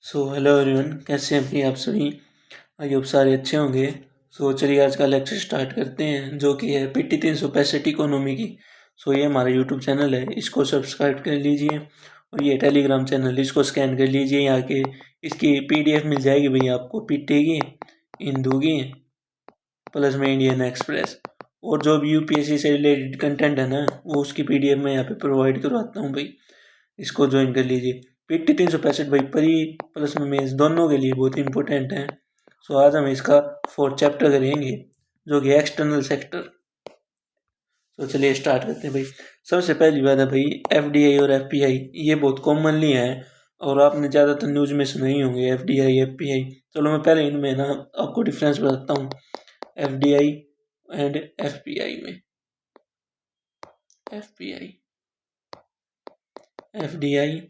Hello everyone, कैसे हैं भाई आप सभी। आई होप सारे अच्छे होंगे। चलिए आज का लेक्चर स्टार्ट करते हैं, जो कि है PT 365 इकोनॉमी की। ये हमारा यूट्यूब चैनल है, इसको सब्सक्राइब कर लीजिए। और ये टेलीग्राम चैनल, इसको स्कैन कर लीजिए। यहाँ के इसकी PDF मिल जाएगी भाई आपको, PT की, हिंदू की, प्लस में इंडियन एक्सप्रेस। और जो भी UPSC से रिलेटेड कंटेंट है ना, वो उसकी PDF मैं यहाँ पे प्रोवाइड करवाता हूँ भाई। इसको ज्वाइन कर लीजिए। PT 365 भाई परी प्लस में मेंस दोनों के लिए बहुत इंपॉर्टेंट है। आज हम इसका 4th चैप्टर करेंगे, जो कि एक्सटर्नल सेक्टर। चलिए स्टार्ट करते हैं भाई। सबसे पहली बात है भाई, FDI और FPI ये बहुत कॉमनली है, और आपने ज़्यादातर न्यूज़ में सुने ही होंगे FDI FPI। चलो मैं पहले इनमें ना आपको डिफरेंस बताता हूँ, FDI एंड FPI में। FDI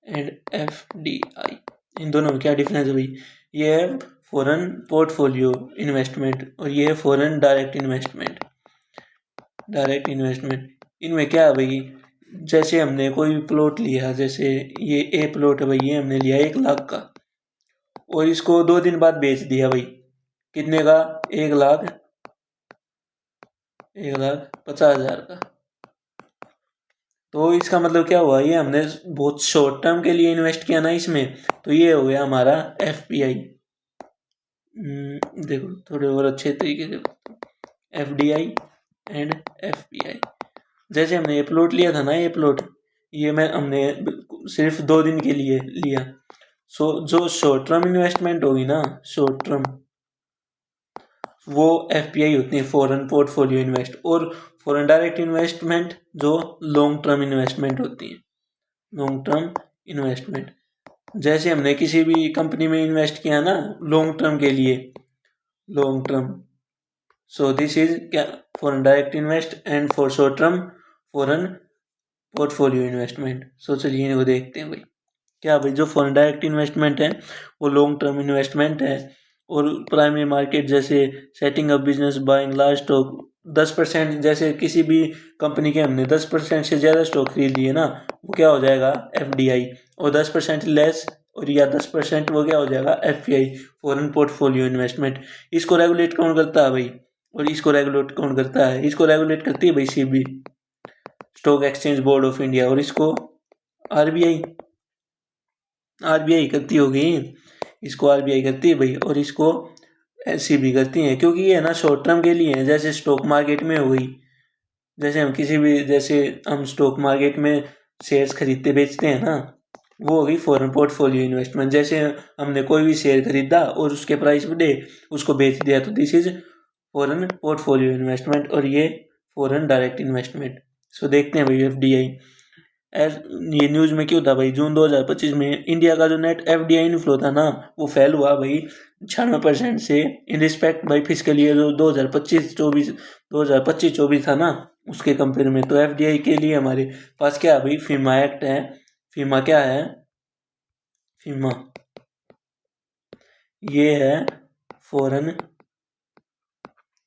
एंड FDI, इन दोनों में क्या डिफरेंस है भाई। ये है फॉरेन पोर्टफोलियो इन्वेस्टमेंट, और ये है फॉरेन डायरेक्ट इन्वेस्टमेंट। इनमें क्या है भाई, जैसे हमने कोई भी प्लॉट लिया, जैसे ये A प्लॉट है भाई, ये हमने लिया 1 लाख का, और इसको 2 दिन बाद बेच दिया भाई। कितने का? 1,50,000 का। तो इसका मतलब क्या हुआ, ये हमने बहुत शॉर्ट टर्म के लिए इन्वेस्ट किया ना इसमें, तो ये हो गया हमारा FPI। देखो थोड़े और अच्छे तरीके से, FDI एंड FPI। जैसे हमने ये प्लॉट लिया था ना, ये प्लॉट, ये हमने सिर्फ 2 दिन के लिए लिया। जो शॉर्ट टर्म इन्वेस्टमेंट होगी ना, शॉर्ट टर्म, वो FPI होती है, फॉरेन पोर्टफोलियो इन्वेस्ट। और फॉरेन डायरेक्ट इन्वेस्टमेंट जो लॉन्ग टर्म इन्वेस्टमेंट होती है, लॉन्ग टर्म इन्वेस्टमेंट। जैसे हमने किसी भी कंपनी में इन्वेस्ट किया ना लॉन्ग टर्म के लिए, लॉन्ग टर्म, दिस इज क्या, foreign direct invest, and for short term foreign portfolio investment. चलिए इनको देखते हैं भाई। क्या भाई, जो फॉरेन डायरेक्ट इन्वेस्टमेंट है वो लॉन्ग टर्म इन्वेस्टमेंट है, और प्राइमरी मार्केट जैसे setting up business, buying large stock, 10%, जैसे किसी भी कंपनी के हमने 10% से ज़्यादा स्टॉक खरीद लिए ना, वो क्या हो जाएगा FDI। और 10% लेस, और या 10% वो क्या हो जाएगा FPI, फॉरेन पोर्टफोलियो इन्वेस्टमेंट। इसको रेगुलेट कौन करता है भाई, और इसको रेगुलेट कौन करता है? इसको रेगुलेट करती है भाई SEBI, stock exchange board of India. और इसको RBI करती होगी, इसको RBI करती है भाई, और इसको SEBI करती है, क्योंकि ये ना शॉर्ट टर्म के लिए है। जैसे स्टॉक मार्केट में हो गई, जैसे हम स्टॉक मार्केट में शेयर्स खरीदते बेचते हैं ना, वो होगी फॉरेन पोर्टफोलियो इन्वेस्टमेंट। जैसे हमने कोई भी शेयर खरीदा और उसके प्राइस बढ़े, उसको बेच दिया, तो this is foreign portfolio investment, और ये फॉरेन डायरेक्ट इन्वेस्टमेंट। देखते हैं भाई FDI। ये न्यूज़ में क्यों था भाई, जून 2025 में इंडिया का जो नेट FDI इनफ्लो था ना, वो फेल हुआ भाई 96% से, इन रिस्पेक्ट भाई फिजिकल ईयर जो 2025-24 था ना, उसके कंपेयर में। तो FDI के लिए हमारे पास क्या है भाई, फीमा एक्ट है। फीमा क्या है? फीमा ये है फॉरेन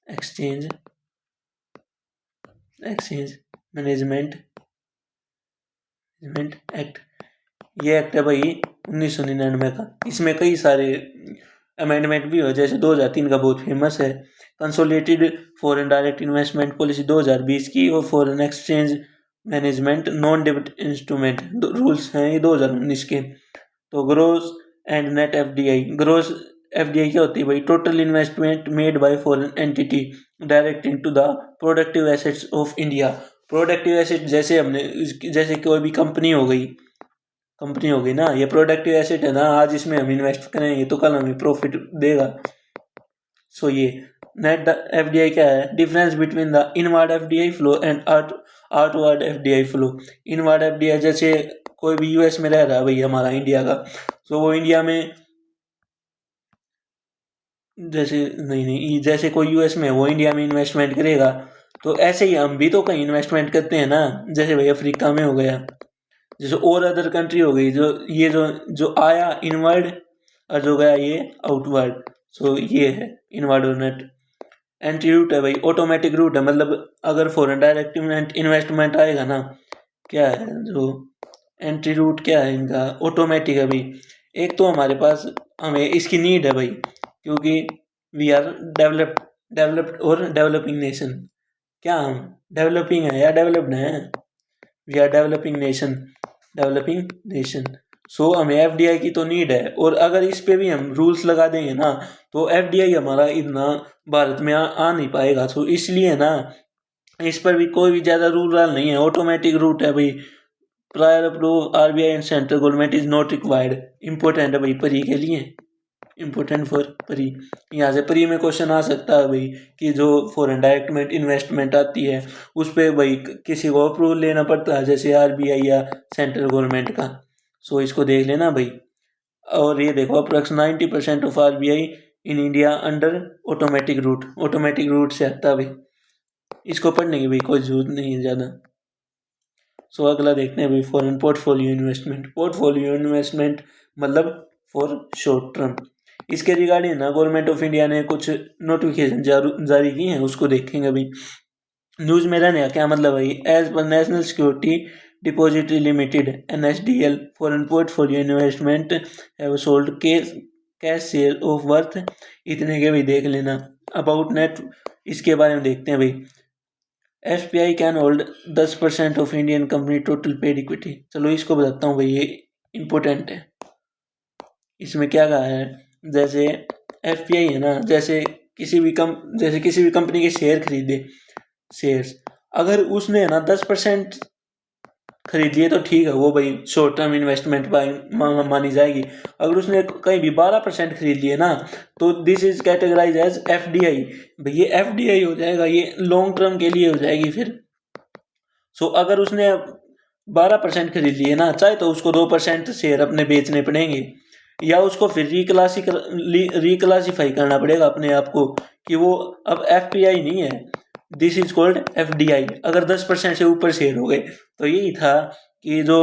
एक्सचेंज मैनेजमेंट एक्ट। ये एक्ट है भाई 1999 का। इसमें कई सारे अमेंडमेंट भी हो, जैसे 2003 का बहुत फेमस है, consolidated foreign direct investment policy 2020 की, और फॉरेन एक्सचेंज मैनेजमेंट नॉन डेब्ट इंस्ट्रूमेंट रूल्स हैं ये 2019 के। तो gross and net FDI। Gross FDI क्या होती है भाई, total investment made by foreign entity direct into the productive assets of India. Productive asset जैसे कोई भी कंपनी हो गई ना, ये प्रोडक्टिव एसेट है ना, आज इसमें हम इन्वेस्ट करेंगे तो कल हमें प्रॉफिट देगा। ये नेट FDI क्या है, difference between the inward FDI flow and outward FDI flow. Inward FDI जैसे कोई भी US में रह रहा है भाई हमारा इंडिया का, वो इंडिया में, जैसे कोई US में वो इंडिया में इन्वेस्टमेंट करेगा, तो ऐसे ही हम भी तो कहीं इन्वेस्टमेंट करते हैं ना। जैसे भाई अफ्रीका में हो गया, जैसे और अदर कंट्री हो गई, जो आया इनवर्ड, और जो गया ये आउटवर्ड। ये है इनवर्ड और नेट। एंट्री रूट है भाई, ऑटोमेटिक रूट है, मतलब अगर फॉरेन डायरेक्ट इन्वेस्टमेंट आएगा ना, क्या है जो एंट्री रूट क्या है इनका, ऑटोमेटिक है भाई। एक तो हमारे पास हमें इसकी नीड है भाई, क्योंकि वी आर डेवलप्ड और डेवलपिंग नेशन। क्या हम डेवलपिंग है या डेवलप्ड हैं? We are developing nation. So हमें एफडीआई की तो नीड है, और अगर इस पे भी हम रूल्स लगा देंगे ना तो एफडीआई हमारा इतना भारत में आ नहीं पाएगा। तो इसलिए ना इस पर भी कोई भी ज़्यादा रूल नहीं है, ऑटोमेटिक रूट है भाई। Prior approve RBI and central government is not required. Important है भाई परी के लिए, इम्पोर्टेंट फॉर परी। यहाँ से परी में क्वेश्चन आ सकता है भाई कि जो फॉरेन डायरेक्ट इन्वेस्टमेंट आती है उस पर भाई किसी को अप्रूवल लेना पड़ता है, जैसे आरबीआई या सेंट्रल गवर्नमेंट का। सो इसको देख लेना भाई। और ये देखो approx 90% of RBI in India under automatic route से आता है भाई। इसको पढ़ने की भाई कोई जरूरत नहीं है ज़्यादा। सो अगला देखते हैं भाई फॉरेन पोर्टफोलियो इन्वेस्टमेंट मतलब फॉर शॉर्ट टर्म। इसके रिगार्डिंग ना गवर्नमेंट ऑफ इंडिया ने कुछ नोटिफिकेशन जारी की हैं, उसको देखेंगे अभी। न्यूज़ में रहने का क्या मतलब है? एज पर national security depository limited NSDL foreign portfolio investment have sold cash share of worth इतने के भी देख लेना। अबाउट नेट इसके बारे में देखते हैं भाई। FPI can hold 10% of Indian company total paid equity. चलो इसको बताता हूँ भाई, ये इम्पोर्टेंट है। इसमें क्या कहा है, जैसे FPI है ना, जैसे किसी भी कंपनी के शेयर खरीदे, शेयर्स अगर उसने ना 10% खरीद लिए तो ठीक है, वो भाई शॉर्ट टर्म इन्वेस्टमेंट मानी जाएगी। अगर उसने कहीं भी 12% खरीद लिए ना तो this is categorise as FDI। भाई ये FDI हो जाएगा, ये लॉन्ग टर्म के लिए हो जाएगी फिर। सो अगर उसने 12% खरीद लिए ना, चाहे तो उसको 2% शेयर अपने बेचने पड़ेंगे, या उसको फिर रिक्लासीफाई करना पड़ेगा अपने आप को कि वो अब FPI नहीं है, दिस इज कॉल्ड FDI। अगर 10% से ऊपर शेयर हो गए तो यही था कि जो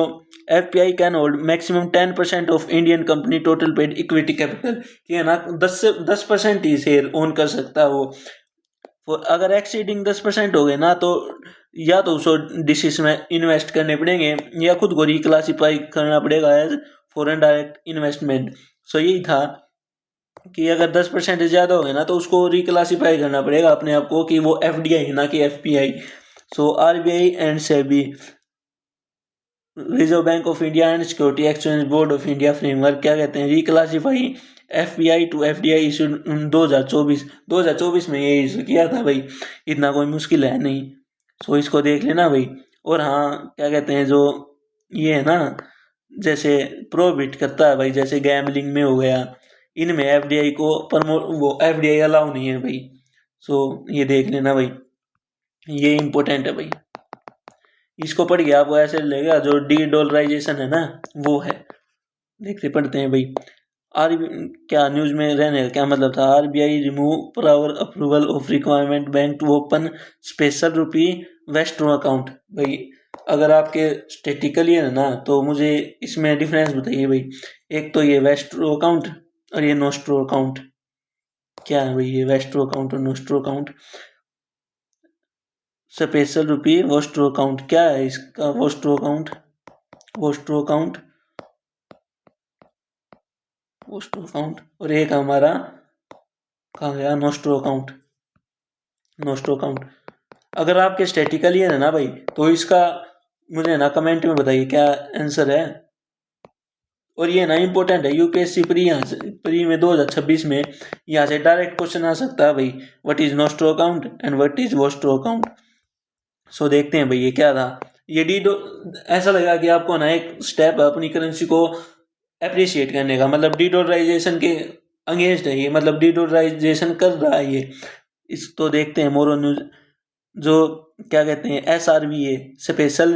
FPI can hold maximum 10% of Indian company total paid equity capital, कि है ना 10% ही शेयर ओन कर सकता है वो। अगर एक्सीडिंग 10% हो गए ना तो या तो उसको डिसीज में इन्वेस्ट करने पड़ेंगे या खुद को रिक्लासीफाई करना पड़ेगा एज फॉरेन डायरेक्ट इन्वेस्टमेंट। सो यही था कि अगर 10% ज़्यादा हो गए ना तो उसको रिक्लासीफाई करना पड़ेगा अपने आप को कि वो FDI है ना कि FPI। So RBI and SEBI reserve bank of India and security exchange board of India framework क्या कहते हैं, reclassify FPI to FDI issued 2024 में ये इशू किया था भाई। इतना कोई मुश्किल है नहीं, सो इसको देख लेना भाई। और हाँ क्या कहते हैं, जो ये है ना जैसे प्रोहिबिट करता है भाई, जैसे गैम्बलिंग में हो गया, इनमें FDI को वो FDI अलाउ नहीं है भाई। सो ये देख लेना भाई, ये इम्पोर्टेंट है भाई। इसको पढ़ के आपको ऐसे लगेगा जो डॉलराइजेशन है ना वो है। देखते पढ़ते हैं भाई। क्या न्यूज़ में रहने का क्या मतलब था? RBI remove power approval of requirement bank to open special rupee vostro account. भाई अगर आपके स्टेटिकली है ना तो मुझे इसमें डिफरेंस बताइए भाई। एक तो ये वेस्ट्रो अकाउंट और ये नोस्ट्रो अकाउंट। क्या है भाई ये वेस्ट्रो अकाउंट और नोस्ट्रो अकाउंट? स्पेशल रुपी वोस्ट्रो अकाउंट क्या है इसका? वोस्ट्रो अकाउंट और एक हमारा कहाँ गया नोस्ट्रो अकाउंट। अगर आपके स्टैटिकली है ना भाई तो इसका मुझे ना कमेंट में बताइए क्या आंसर है। और ये ना इम्पोर्टेंट है, UPSC प्री में 2026 में यहाँ से डायरेक्ट क्वेश्चन आ सकता है भाई, what is nostro account and what is vostro account. So देखते हैं भाई ये क्या था। ये ऐसा लगा कि आपको ना एक स्टेप है अपनी करेंसी को अप्रिशिएट करने का, मतलब डीडॉलराइजेशन के अगेंस्ट है ये, मतलब डीडॉलराइजेशन कर रहा है ये। इस तो देखते हैं मोरो न्यूज जो क्या कहते हैं SRVA स्पेशल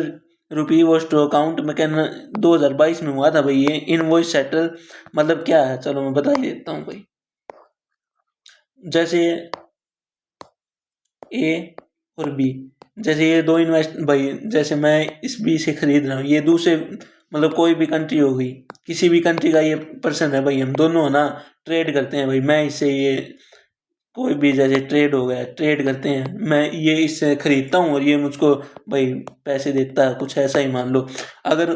रुपी वोस्ट्रो अकाउंट में कहना 2022 में हुआ था भाई। ये इनवॉइस सेटल मतलब क्या है, चलो मैं बता ही देता हूँ भाई। जैसे A और B, जैसे ये दो इन्वेस्ट भाई, जैसे मैं इस B से खरीद रहा हूँ, ये दूसरे मतलब कोई भी कंट्री हो गई, किसी भी कंट्री का ये पर्सन है भाई, हम दोनों ना ट्रेड करते हैं भाई। मैं इससे ये कोई भी जैसे ट्रेड हो गया, ट्रेड करते हैं, मैं ये इससे खरीदता हूँ और ये मुझको भाई पैसे देता है, कुछ ऐसा ही मान लो। अगर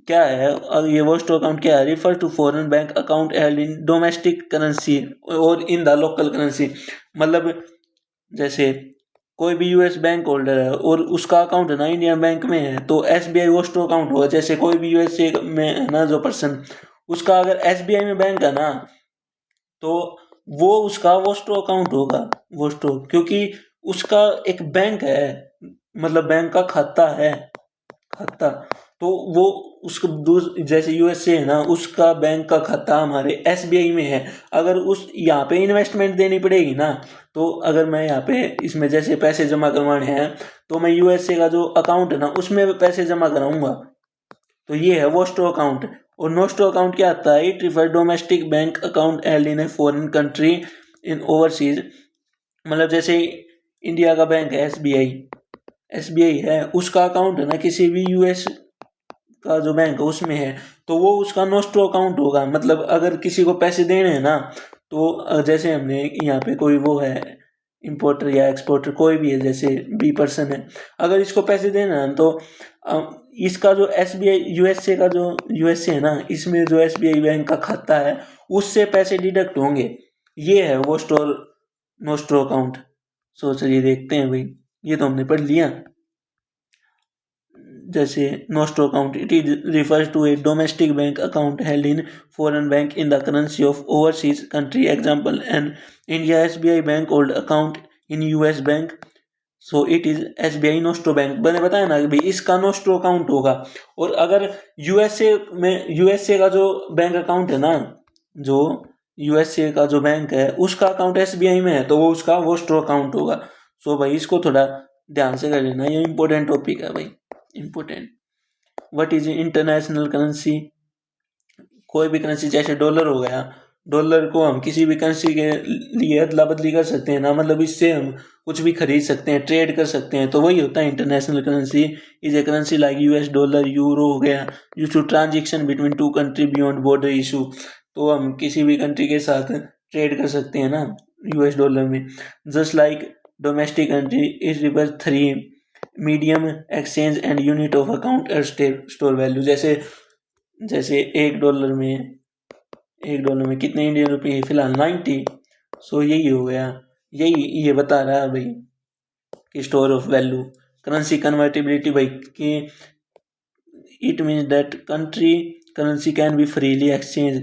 क्या है, ये वो स्टोर अकाउंट क्या है, refer to foreign bank account held in domestic currency और इन द लोकल करेंसी। मतलब जैसे कोई भी यूएस बैंक होल्डर है और उसका अकाउंट है ना इंडियन बैंक में है, तो एसबीआई वो स्टोर अकाउंट होगा। जैसे कोई भी यूएसए में है ना जो पर्सन, उसका अगर एसबीआई में बैंक है ना, तो वो उसका वो स्टोर अकाउंट होगा, वो स्टोर, क्योंकि उसका एक बैंक है, मतलब बैंक का खाता है, खाता। तो वो उसको जैसे यूएसए है ना, उसका बैंक का खाता हमारे एसबीआई में है। अगर उस यहाँ पे इन्वेस्टमेंट देनी पड़ेगी ना, तो अगर मैं यहाँ पे इसमें जैसे पैसे जमा करवाने हैं, तो मैं यूएसए का जो अकाउंट है ना उसमें पैसे जमा कराऊंगा। तो ये है वो स्टो अकाउंट। और नो स्टो अकाउंट क्या आता है, it refer domestic bank account held in a foreign country in overseas. मतलब जैसे इंडिया का बैंक है एसबीआई, एसबीआई है, उसका अकाउंट है ना किसी भी यूएस का जो बैंक है उसमें है, तो वो उसका नोस्ट्रो अकाउंट होगा। मतलब अगर किसी को पैसे देने हैं ना, तो जैसे हमने यहाँ पे कोई वो है इंपोर्टर या एक्सपोर्टर कोई भी है, जैसे बी पर्सन है, अगर इसको पैसे देना है तो इसका जो एसबीआई यूएसए का जो यूएसए है ना, इसमें जो एसबीआई बैंक का खाता है उससे पैसे डिडक्ट होंगे। ये है वो स्टोर नोस्ट्रो अकाउंट। सो चलिए देखते हैं भाई, ये तो हमने पढ़ लिया। जैसे nostro account, it is refers to a domestic bank account held in foreign bank in the currency of overseas country, example and India SBI bank old account in US bank, so it is SBI nostro bank. मैंने बताया ना कि भाई इसका nostro account होगा। और अगर USA में, यूएसए का जो बैंक अकाउंट है ना, जो यूएसए का जो बैंक है उसका अकाउंट एसबीआई में है, तो वो उसका वोस्ट्रो अकाउंट होगा। सो भाई इसको थोड़ा ध्यान से कर लेना, ये इंपॉर्टेंट टॉपिक है भाई, important. What is international currency, कोई भी करेंसी जैसे डॉलर हो गया, डॉलर को हम किसी भी करेंसी के लिए अदला बदली कर सकते हैं ना, मतलब इससे हम कुछ भी खरीद सकते हैं, ट्रेड कर सकते हैं, तो वही होता है international currency. Is a currency like US dollar, euro हो गया, use to transaction between two country beyond border issue. तो हम किसी भी कंट्री के साथ ट्रेड कर सकते हैं ना यूएस डॉलर में। Just like domestic country is river three medium exchange and unit of account and store value. जैसे जैसे एक डॉलर में कितने इंडियन रुपये है, फिलहाल 90। सो यही हो गया, यही ये बता रहा है भाई कि store of value. Currency convertibility भाई कि it means that country currency can be freely exchange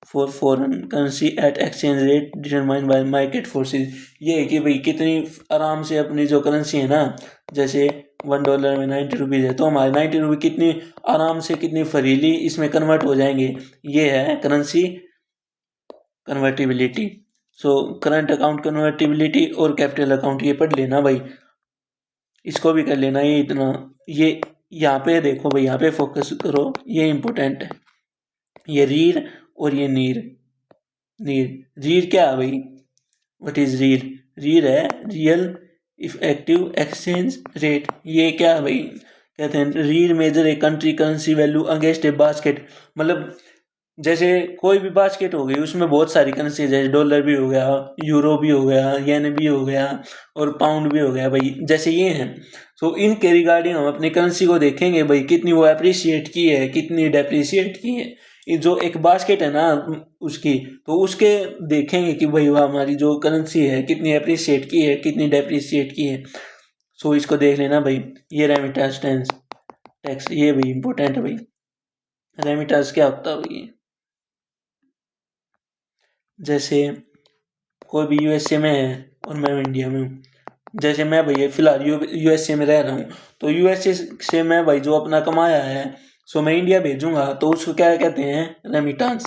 for foreign currency at exchange rate determined by market forces. ये है कि भाई कितनी आराम से अपनी जो करेंसी है ना, जैसे $1 में 90 रुपीज़ है, तो हमारे 90 रुपये कितनी आराम से, कितनी फ्रीली इसमें कन्वर्ट हो जाएंगे। ये है currency convertibility. So current account convertibility और कैपिटल अकाउंट ये पढ़ लेना भाई, इसको भी कर लेना। ये इतना, ये यहाँ पे देखो भाई, यहाँ पे फोकस करो, ये इंपॉर्टेंट है। ये रीर और ये नीर। रीर क्या है भाई, व्हाट इज रीर, रीर है रियल इफेक्टिव एक्सचेंज रेट। ये क्या है भाई, कहते हैं REER measure a country currency value against a basket. मतलब जैसे कोई भी बास्केट हो गई, उसमें बहुत सारी करेंसी है, जैसे डॉलर भी हो गया, यूरो भी हो गया, येन भी हो गया और पाउंड भी हो गया भाई, जैसे ये हैं। सो इनके रिगार्डिंग हम अपनी करेंसी को देखेंगे भाई, कितनी वो अप्रिशिएट की है, कितनी डेप्रिशिएट की है। ये जो एक बास्केट है ना उसकी, तो उसके देखेंगे कि भाई वह हमारी जो करेंसी है कितनी अप्रिशिएट की है, कितनी डेप्रिशिएट की है। सो इसको देख लेना भाई। ये रेमिटेंस टैक्स, ये भाई इंपॉर्टेंट है भाई। रेमिटेंस क्या होता है भाई, जैसे कोई भी यूएसए में है और मैं इंडिया में हूँ, जैसे मैं भैया फिलहाल यूएसए में रह रहा हूँ, तो यूएसए से मैं भाई जो अपना कमाया है, सो मैं इंडिया भेजूंगा, तो उसको क्या कहते हैं, रेमिटांस।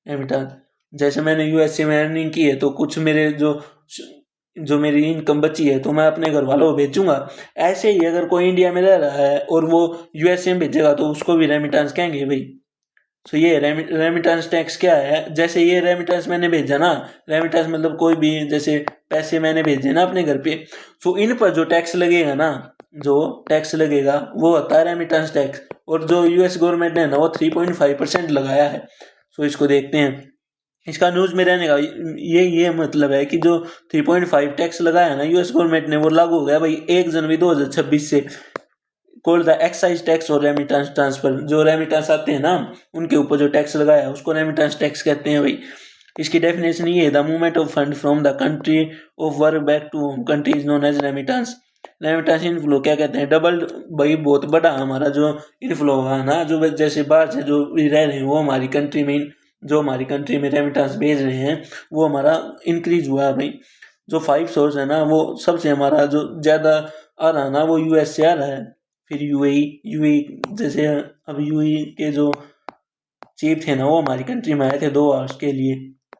रेमिटांस, जैसे मैंने यूएसए में अर्निंग की है, तो कुछ मेरे जो जो मेरी इनकम बची है, तो मैं अपने घर वालों को भेजूंगा। ऐसे ही अगर कोई इंडिया में रह रहा है और वो यूएसए में भेजेगा, तो उसको भी रेमिटांस कहेंगे भाई। सो ये रेमिटेंस टैक्स क्या है, जैसे ये रेमिटेंस मैंने भेजा ना, रेमिटेंस मतलब कोई भी जैसे पैसे मैंने भेजे ना अपने घर पे, सो इन पर जो टैक्स लगेगा ना, जो टैक्स लगेगा वो होता है रेमिटेंस टैक्स। और जो यूएस गवर्नमेंट ने ना वो 3.5% लगाया है। सो इसको देखते हैं, इसका न्यूज में रहने का ये मतलब है कि जो 3.5 टैक्स लगाया ना यूएस गवर्नमेंट ने, वो लागू हो गया भाई 1 जनवरी 2026 से। कॉल्ड द एक्साइज टैक्स और रेमिटेंस ट्रांसफर। जो रेमिटेंस आते हैं ना उनके ऊपर जो टैक्स लगाया है उसको रेमिटेंस टैक्स कहते हैं भाई। इसकी डेफिनेशन ये है, the movement of fund from the country of work back to home country is known as remittance. Remittance inflow क्या कहते हैं, डबल भाई बहुत बड़ा हमारा जो इनफ्लो है ना, जो जैसे बाहर से जो रह रहे हैं वो हमारी कंट्री में, जो हमारी कंट्री में रेमिटेंस भेज रहे हैं वो हमारा इंक्रीज हुआ है भाई। जो 5 सोर्स है ना वो सबसे हमारा जो ज़्यादा आ रहा है ना वो यूएस से आ रहा है, फिर यूएई जैसे अब यूएई के जो चीफ थे ना वो हमारी कंट्री में आए थे 2 आवर्स के लिए,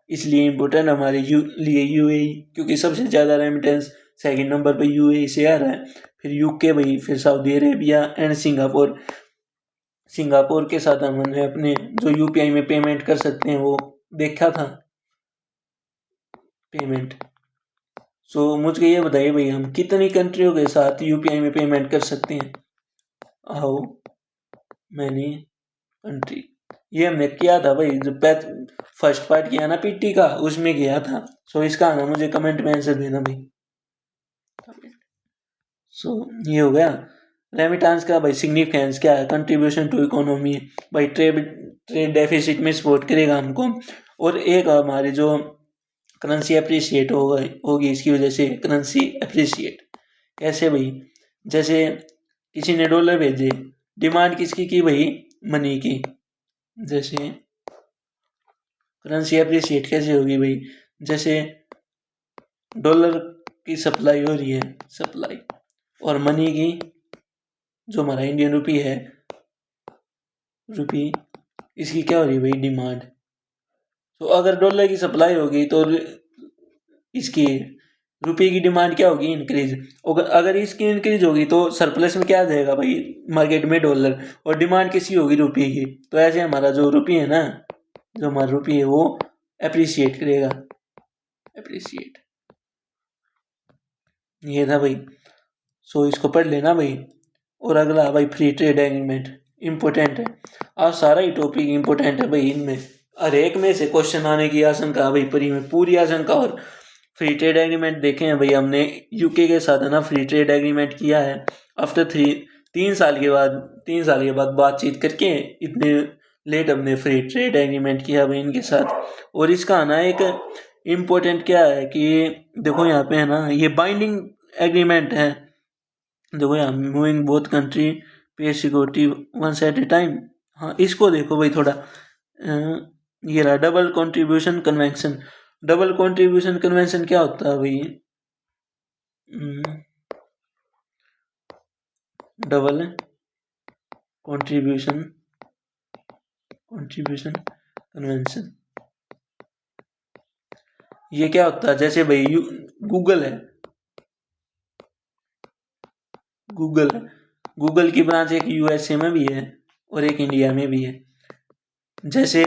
इसलिए इम्पोर्टेंट हमारे लिए यूएई, क्योंकि सबसे ज़्यादा रेमिटेंस सेकंड नंबर पे यूएई से आ रहा है, फिर यूके भाई, फिर Saudi Arabia and Singapore. Singapore के साथ हमने अपने जो यूपीआई में पेमेंट कर सकते हैं वो देखा था पेमेंट। सो मुझे ये बताइए भाई हम कितनी कंट्रियों के साथ यूपीआई में पेमेंट कर सकते हैं। हाउ मैनी कंट्री, ये हमने किया था भाई, जो फर्स्ट पार्ट किया ना पीटी का उसमें किया था। सो इसका आना मुझे कमेंट में आंसर देना भाई। सो ये हो गया रेमिटेंस का भाई सिग्निफिकेंस क्या है, कंट्रीब्यूशन टू इकोनॉमी भाई, ट्रेड डेफिसिट में सपोर्ट करेगा हमको, और एक हमारी जो करेंसी अप्रिशिएट होगी इसकी वजह से, करेंसी अप्रिशिएट कैसे भाई, जैसे किसी ने डॉलर भेजे, डिमांड किसकी की भाई, मनी की, जैसे करेंसी अप्रिशिएट कैसे होगी भाई, जैसे डॉलर की सप्लाई हो रही है, सप्लाई, और मनी की जो हमारा इंडियन रुपी है, रुपी, इसकी क्या हो रही है भाई, डिमांड। तो अगर डॉलर की सप्लाई होगी तो इसकी रुपये की डिमांड क्या होगी, इंक्रीज। अगर इसकी इंक्रीज होगी तो सरप्लस में क्या आ जाएगा भाई, मार्केट में डॉलर, और डिमांड किसी होगी रुपये की, तो ऐसे हमारा जो रुपये है ना, जो हमारा रुपये है वो अप्रिशिएट करेगा, अप्रिशिएट। ये था भाई, सो इसको पढ़ लेना भाई। और अगला भाई फ्री ट्रेड एग्रीमेंट, इम्पोर्टेंट है। आज सारा ही टॉपिक इम्पोर्टेंट है भाई, इनमें हर एक में से क्वेश्चन आने की आशंका भाई, पूरी आशंका। और फ्री ट्रेड एग्रीमेंट देखे हैं भाई हमने, यूके के साथ है ना फ्री ट्रेड एग्रीमेंट किया है, आफ्टर 3 साल के बाद बातचीत करके इतने लेट हमने फ्री ट्रेड एग्रीमेंट किया भाई इनके साथ। और इसका आना एक इम्पोर्टेंट क्या है कि देखो यहाँ पे है ना, ये बाइंडिंग एग्रीमेंट है, देखो यहाँ मूविंग बोथ कंट्री पे security once at a time. हाँ इसको देखो भाई थोड़ा, ये रहा double contribution convention. Double contribution convention क्या होता है भाई, डबल कंट्रीब्यूशन कन्वेंशन ये क्या होता है, जैसे भाई गूगल है, गूगल की ब्रांच एक यूएसए में भी है और एक इंडिया में भी है। जैसे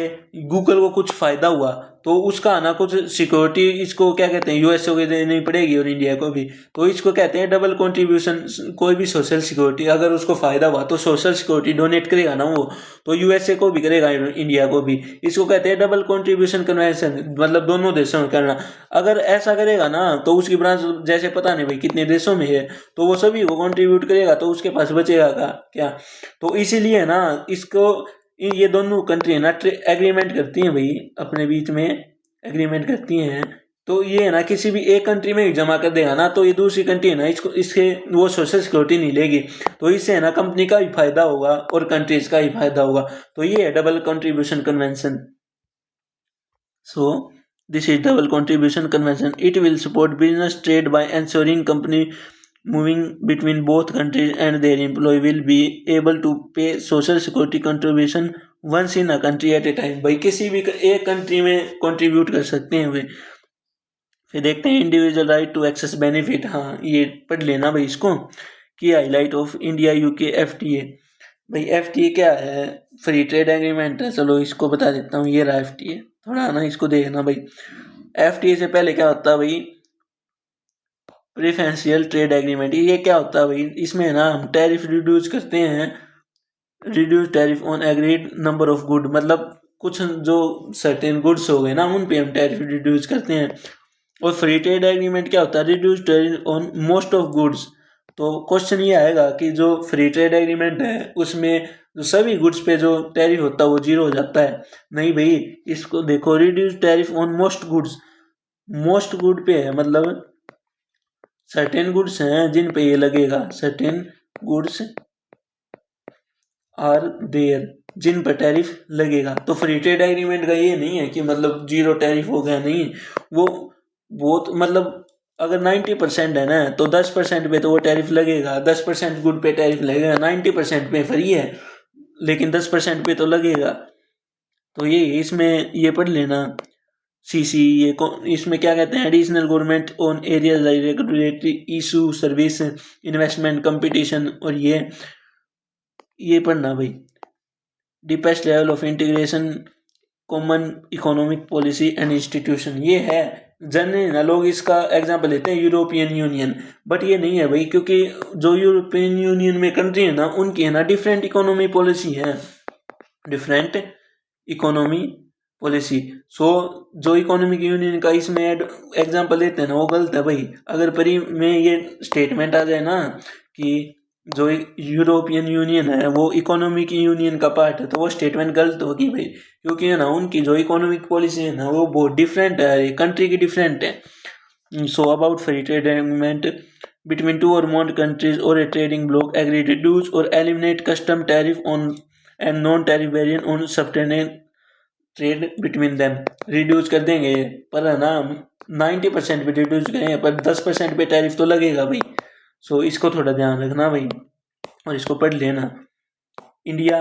गूगल को कुछ फायदा हुआ तो उसका आना कुछ सिक्योरिटी इसको क्या कहते हैं, यूएसए को देनी पड़ेगी और इंडिया को भी, तो इसको कहते हैं डबल कंट्रीब्यूशन। कोई भी सोशल सिक्योरिटी अगर उसको फायदा हुआ तो सोशल सिक्योरिटी डोनेट करेगा ना वो, तो यूएसए को भी करेगा, इंडिया को भी। इसको कहते हैं डबल कंट्रीब्यूशन कन्वेंशन, मतलब दोनों देशों में करना। अगर ऐसा करेगा ना तो उसकी ब्रांच जैसे पता नहीं भाई कितने देशों में है, तो वो सभी को कंट्रीब्यूट करेगा, तो उसके पास बचेगा क्या। तो इसीलिए ना इसको ये दोनों कंट्री है ना एग्रीमेंट करती हैं भाई, अपने बीच में एग्रीमेंट करती हैं, तो ये है ना किसी भी एक कंट्री में जमा कर देगा ना तो ये दूसरी कंट्री है ना इसके वो सोशल सिक्योरिटी नहीं लेगी, तो इससे है ना कंपनी का भी फायदा होगा और कंट्रीज का भी फायदा होगा। तो ये है double contribution convention. So this is double contribution convention, it will support business trade by ensuring company moving between both countries and their employee will be able to pay social security contribution once in a country at a time। भाई किसी भी एक country में contribute कर सकते हैं वे। फिर देखते हैं individual right to access benefit, हाँ ये पढ़ लेना भाई इसको, कि highlight of India UK FTA. भाई एफटीए क्या है, फ्री ट्रेड एग्रीमेंट है, चलो इसको बता देता हूँ। ये रहा एफटीए, थोड़ा ना इसको देखना भाई। एफटीए से पहले क्या होता है भाई, प्रेफरेंशियल ट्रेड एग्रीमेंट। ये क्या होता है भाई, इसमें ना हम टैरिफ रिड्यूस करते हैं, reduce tariff on agreed number of good, मतलब कुछ जो सर्टेन गुड्स हो गए ना उन पे हम टैरिफ रिड्यूस करते हैं। और फ्री ट्रेड एग्रीमेंट क्या होता है, reduce tariff on most of goods, तो क्वेश्चन ये आएगा कि जो फ्री ट्रेड एग्रीमेंट है उसमें जो सभी गुड्स पे जो टैरिफ होता है वो जीरो हो जाता है। नहीं भाई, इसको देखो, reduce tariff on most goods, most good पे है, मतलब सर्टेन गुड्स हैं जिन पे ये लगेगा, सर्टेन गुड्स आर देयर जिन पर टैरिफ लगेगा। तो फ्री ट्रेड एग्रीमेंट का ये नहीं है कि मतलब जीरो टैरिफ हो गया, नहीं, वो बहुत मतलब अगर 90% है ना तो 10% पे तो वो टैरिफ लगेगा, 10% गुड पे टैरिफ लगेगा, 90% पे फ्री है लेकिन 10% पे तो लगेगा। तो ये इसमें ये पढ़ लेना सीसी, ये इसमें क्या कहते हैं, additional government on areas like regulatory issue service investment competition, और ये पढ़ना भाई, deepest level of integration common economic policy and institution, ये है जनरली ना लोग इसका एग्जांपल लेते हैं यूरोपियन यूनियन, बट ये नहीं है भाई, क्योंकि जो यूरोपियन यूनियन में कंट्री है ना उनकी है ना डिफरेंट इकोनॉमी पॉलिसी है, डिफरेंट इकोनॉमी पॉलिसी। सो जो इकोनॉमिक यूनियन का इसमें एग्जांपल लेते हैं ना वो गलत है भाई। अगर परी में ये स्टेटमेंट आ जाए ना कि जो यूरोपियन यूनियन है वो इकोनॉमिक यूनियन का पार्ट है तो वो स्टेटमेंट गलत होगी भाई, क्योंकि है ना उनकी जो इकोनॉमिक पॉलिसी है ना वो बहुत डिफरेंट है, कंट्री की डिफरेंट है। So about free trade agreement between two or more countries or a trading bloc agree to reduce or eliminate custom tariff on and non-tariff barrier on certain trade between them, reduce कर देंगे पर है ना 90% पे reduce करेंगे पर 10% पे tariff तो लगेगा भाई। सो इसको थोड़ा ध्यान रखना भाई और इसको पढ़ लेना। इंडिया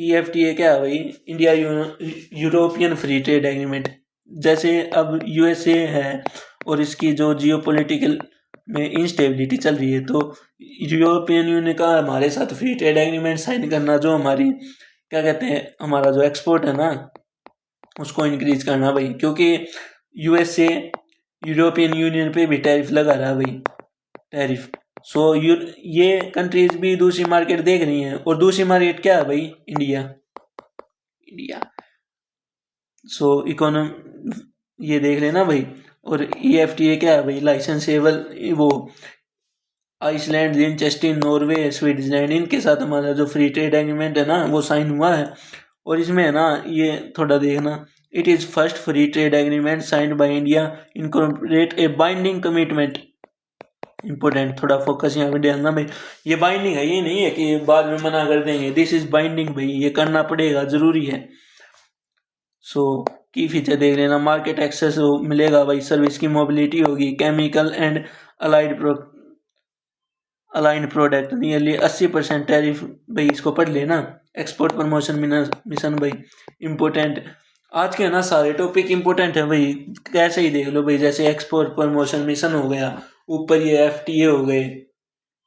EFTA क्या है भाई, India European free trade agreement. जैसे अब USA है और इसकी जो जियोपॉलिटिकल में इंस्टेबिलिटी चल रही है तो यूरोपियन यूनियन का हमारे साथ फ्री ट्रेड एग्रीमेंट साइन करना जो हमारी क्या कहते हैं हमारा जो एक्सपोर्ट है ना उसको इंक्रीज करना भाई, क्योंकि USA यूरोपियन यूनियन पे भी टैरिफ लगा रहा है भाई, टैरिफ। सो ये कंट्रीज भी दूसरी मार्केट देख रही हैं और दूसरी मार्केट क्या है भाई, इंडिया। इंडिया सो इकोनॉमी ये देख लेना भाई। और EFTA क्या है भाई, लाइसेंसेबल वो आइसलैंड, लिechtenstein, नॉर्वे, स्विट्जरलैंड, इनके साथ हमारा जो फ्री ट्रेड एग्रीमेंट है ना वो साइन हुआ है। और इसमें है ना ये थोड़ा देखना, it is first free trade agreement signed by India incorporate A binding commitment. Important, थोड़ा फोकस यहाँ पे डालना भाई, ये बाइंडिंग है, ये नहीं है कि बाद में मना कर देंगे, दिस इज बाइंडिंग भाई, ये करना पड़ेगा, जरूरी है। सो की फीचर देख लेना, मार्केट एक्सेस मिलेगा भाई, सर्विस की मोबिलिटी होगी, chemical and aligned product nearly 80% tariff भाई, इसको पढ़ लेना। एक्सपोर्ट प्रमोशन मिशन भाई इम्पोर्टेंट, आज के ना सारे टॉपिक इम्पोर्टेंट है भाई, कैसे ही देख लो भाई, जैसे एक्सपोर्ट प्रमोशन मिशन हो गया, ऊपर ये FTA हो गए,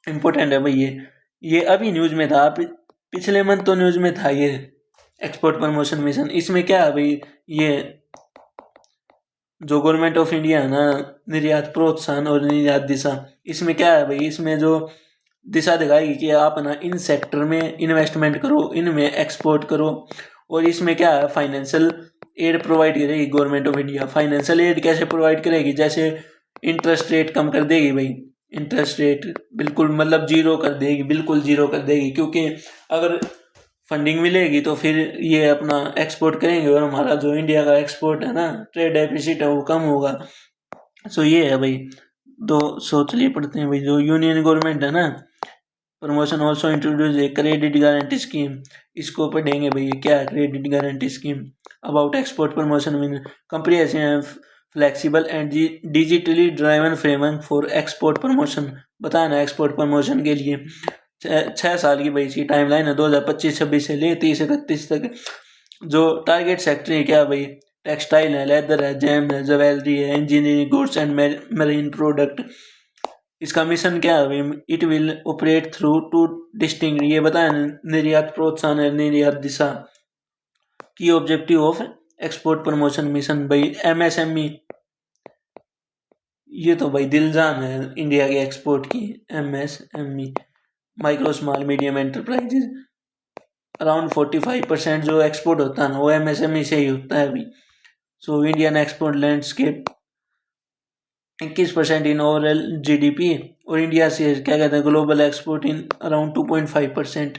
इम्पोर्टेंट है भाई। ये अभी न्यूज़ में था, पिछले मंथ तो न्यूज़ में था ये एक्सपोर्ट प्रमोशन मिशन। इसमें क्या है भाई, ये जो गवर्नमेंट ऑफ इंडिया है ना, निर्यात प्रोत्साहन और निर्यात दिशा, इसमें क्या है भाई, इसमें जो दिशा दिखाएगी कि आप ना इन सेक्टर में इन्वेस्टमेंट करो, इनमें एक्सपोर्ट करो। और इसमें क्या है, फाइनेंशियल एड प्रोवाइड करेगी government of India. Financial aid कैसे प्रोवाइड करेगी, जैसे इंटरेस्ट रेट कम कर देगी भाई, इंटरेस्ट रेट बिल्कुल मतलब जीरो कर देगी, बिल्कुल जीरो कर देगी, क्योंकि अगर फंडिंग मिलेगी तो फिर ये अपना एक्सपोर्ट करेंगे और हमारा जो इंडिया का एक्सपोर्ट है ना, ट्रेड डेफिसिट है वो कम होगा। सो ये है भाई, दो सोच लिए पढ़ते हैं भाई। जो यूनियन गवर्नमेंट है ना, promotion also introduce a credit guarantee scheme, इसको पढ़ेंगे भाई, क्या है credit guarantee scheme. About export promotion mean comprehensive flexible and digitally driven framework for export promotion, बताना एक्सपोर्ट प्रमोशन के लिए 6 साल की भाई इसकी टाइम लाइन है, 2025-26 से ले 30-31 तक। जो टारगेट सेक्टर है क्या भाई, टेक्सटाइल है, लेदर है, जेम है, ज्वेलरी है, engineering goods and marine product. इसका मिशन क्या है भाई, it will operate through two distinct, ये बताया निर्यात प्रोत्साहन है, निर्यात दिशा। की objective of export promotion mission भाई, MSME, ये तो भाई दिल जान है इंडिया के एक्सपोर्ट की, MSME micro small medium enterprises. Around 45% जो एक्सपोर्ट होता है ना वो MSME से ही होता है अभी। So Indian export landscape 21% in overall GDP, और इंडिया से क्या कहते हैं ग्लोबल एक्सपोर्ट इन अराउंड 2.5%।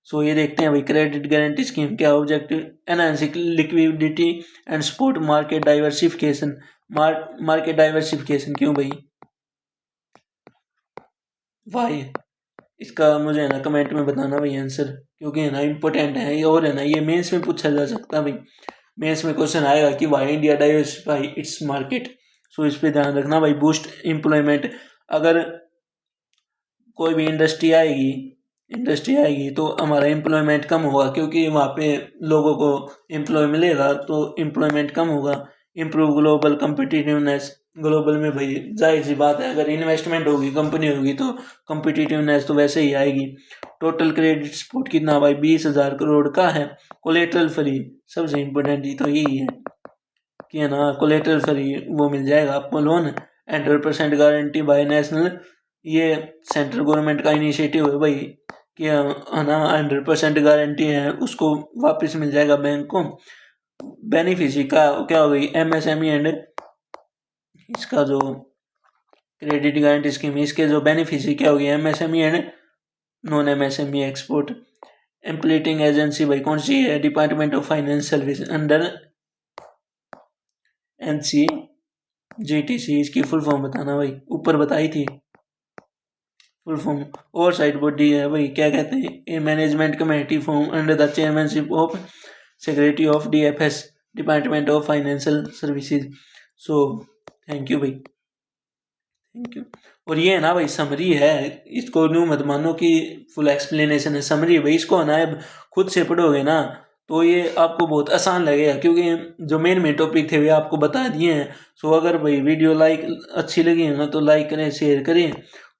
सो ये देखते हैं भाई क्रेडिट गारंटी स्कीम क्या objective, enhancing liquidity and support market diversification. Market diversification क्यों भाई, वाई, इसका मुझे है ना कमेंट में बताना भाई आंसर, क्योंकि है ना इम्पोर्टेंट है और है ना ये मेंस में पूछा जा सकता है भाई। मेंस में क्वेश्चन आएगा कि why India diversify its market. So इस पे ध्यान रखना भाई। बूस्ट एम्प्लॉयमेंट, अगर कोई भी इंडस्ट्री आएगी तो हमारा एम्प्लॉयमेंट कम होगा, क्योंकि वहाँ पे लोगों को एम्प्लॉय मिलेगा तो एम्प्लॉयमेंट कम होगा। इम्प्रूव ग्लोबल कम्पिटिटिवनेस, ग्लोबल में भाई जाहिर सी बात है अगर इन्वेस्टमेंट होगी कंपनी होगी तो कम्पिटिटिवनेस तो वैसे ही आएगी। टोटल क्रेडिट सपोर्ट कितना भाई 20,000 करोड़ का है। कोलेटरल फ्री, सबसे इम्पोर्टेंट तो यही है कि है ना कोलेटरल फ्री वो मिल जाएगा आपको लोन। 100% गारंटी बाय नेशनल, ये सेंट्रल गवर्नमेंट का इनिशिएटिव है भाई कि है ना 100% गारंटी है उसको वापस मिल जाएगा बैंक को। बेनिफिशरी का क्या हो गई MSME एंड इसका जो क्रेडिट गारंटी स्कीम, इसके जो बेनिफिशरी क्या होगी MSME and non MSME export. Implementing agency भाई कौन सी है, department of finance service under NCGTC। इसकी फुल फॉर्म बताना भाई, ऊपर बताई थी full form. Oversight body है भाई, क्या कहते हैं a management committee form under the chairmanship of secretary of DFS, department of financial services. So thank you भाई, थैंक यू। और ये है ना भाई समरी है, इसको न्यू मत मानो कि फुल एक्सप्लेनेशन है, समरी है भाई। इसको है ना खुद से पढ़ोगे ना तो ये आपको बहुत आसान लगेगा, क्योंकि जो मेन टॉपिक थे वे आपको बता दिए हैं। सो अगर भाई वीडियो अच्छी लगी है ना तो लाइक करें, शेयर करें,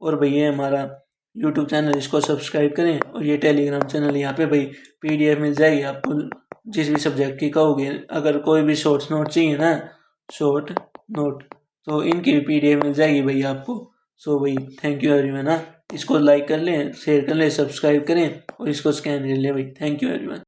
और भाई ये हमारा यूट्यूब चैनल इसको सब्सक्राइब करें, और ये टेलीग्राम चैनल, यहाँ पे भाई PDF मिल जाएगी आपको जिस भी सब्जेक्ट की कहोगे। अगर कोई भी शॉर्ट्स नोट चाहिए ना, शॉर्ट नोट, तो इनकी भी PDF मिल जाएगी भाई आपको। सो भाई थैंक यू एवरीवन। इसको लाइक कर लें, शेयर कर लें, सब्सक्राइब करें और इसको स्कैन कर लें भाई। Thank you everyone.